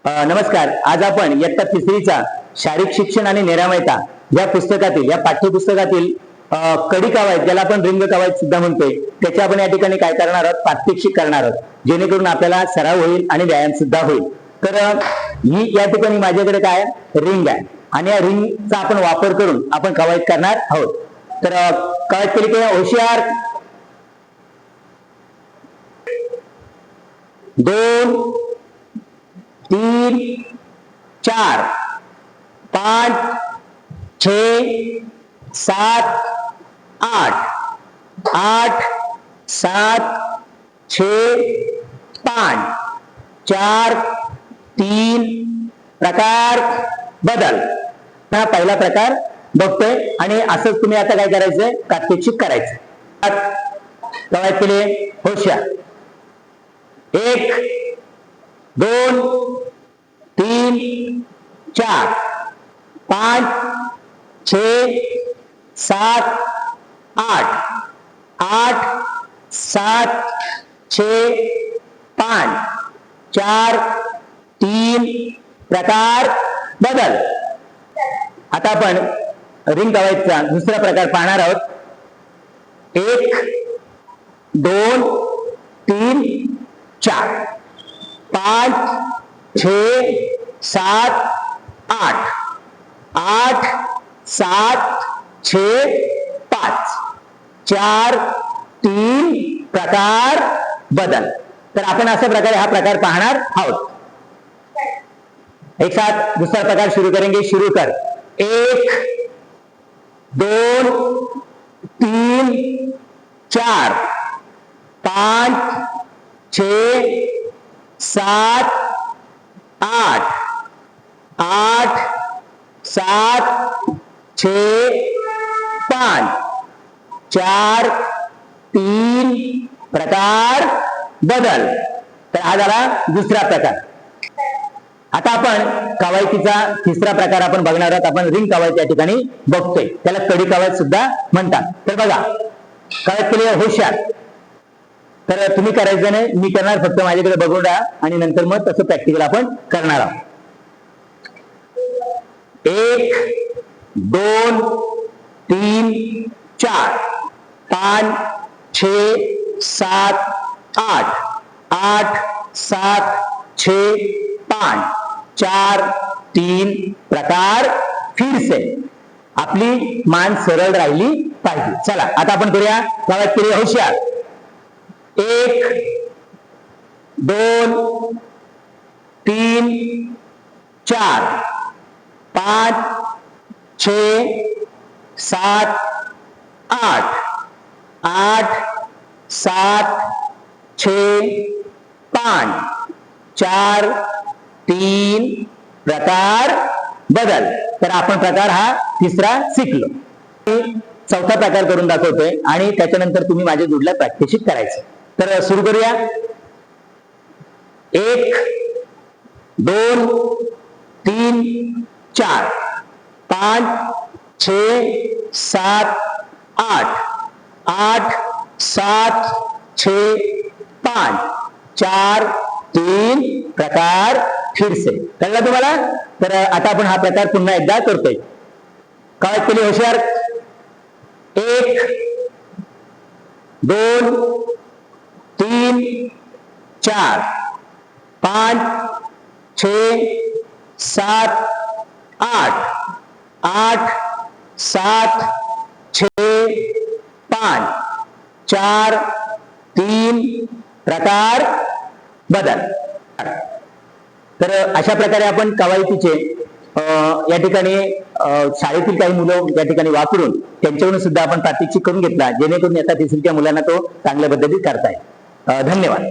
नमस्कार. आज आपण इयत्ता तिसरीचा शारीरिक शिक्षण आणि निरामयता या पुस्तकातील, या पाठ्यपुस्तकातील कडी कवायत, ज्याला आपण रिंग कवायत सुद्धा म्हणतोय, त्याच्या आपण या ठिकाणी काय करणार आहोत, प्रात्यक्षिक करणार आहोत, जेणेकरून आपल्याला सराव होईल आणि व्यायाम सुद्धा होईल. तर ही या ठिकाणी माझ्याकडे काय रिंग आहे आणि या रिंगचा आपण वापर करून आपण कवायत करणार आहोत. तर कवायत केली की होशियार. 2 3 4 5 6 7 8 8 7 6 5 4 3 प्रकार बदल. हा पहिला प्रकार बघतोय आणि असंच तुम्ही आता काय करायचंय, प्रात्यक्षिक करायचं. कवायत केली होशियार. 1 2 3 4 5 6 7 8 8 7 6 5 4 3 प्रकार बदल. आता आपण रिंग कवायतचा दुसरा प्रकार पाहणार आहोत. 1 2 3 4 5 6 7 8 8 7 6 5 4 3 प्रकार बदल. तर आपण अशा प्रकारे हा प्रकार पाहणार आहोत. एक साथ दूसरा प्रकार शुरू करेंगे. शुरू कर. 1 2 3 4 5 6 7 8 8 7 6 5 4 3 प्रकार बदल. तर हा झाला दुसरा प्रकार. आता आपण कवायतीचा तिसरा प्रकार आपण बघणार आहोत. आपण रिंग कवायत या ठिकाणी बघतोय, त्याला कडी कवायत सुद्धा म्हणतात. तर बघा, कवायत केली होशियार. तर तुम्ही करायचं नाही, मी करणार, फक्त माझ्याकडे बघून राहा आणि नंतर मग तसं प्रॅक्टिकल आपण करणार आहोत. 1 2 3 4 5 6 7 8 8 7 6 5 4 3 प्रकार. फिर से आपली मान सरळ राहिली पाहिजे. चला आता आपण करूया. कवायत केली होशियार. 1 2 3 4 5 6 7 8 8 7 6 5 4 3 प्रकार बदल. तर आपण प्रकार हा तिसरा शिकलो. चौथा प्रकार करून दाखवतोय आणि त्याच्यानंतर तुम्ही माझ्या जोडला प्रात्यक्षिक करायचं. तर सुरू करूया. 1 2 3 4 5 6 7 8 8 7 6 5 4 3 प्रकार. फिर से कळलं तुम्हाला? तर आता आपण हा प्रकार पुन्हा एकदा करतोय. कवायत केली होशियार. 1 2 3 4 5 6 7 8 8 7 6 5 4 3 प्रकार बदल. तर अशा प्रकारे आपण कवायतीचे या ठिकाणी शाळेतील काही मुलं या ठिकाणी वापरून त्यांच्याकडून सुद्धा आपण प्रात्यक्षिक करून घेतला, जेणेकरून आता तिसरीच्या मुलांना तो चांगल्या पद्धतीत करता येईल. धन्यवाद.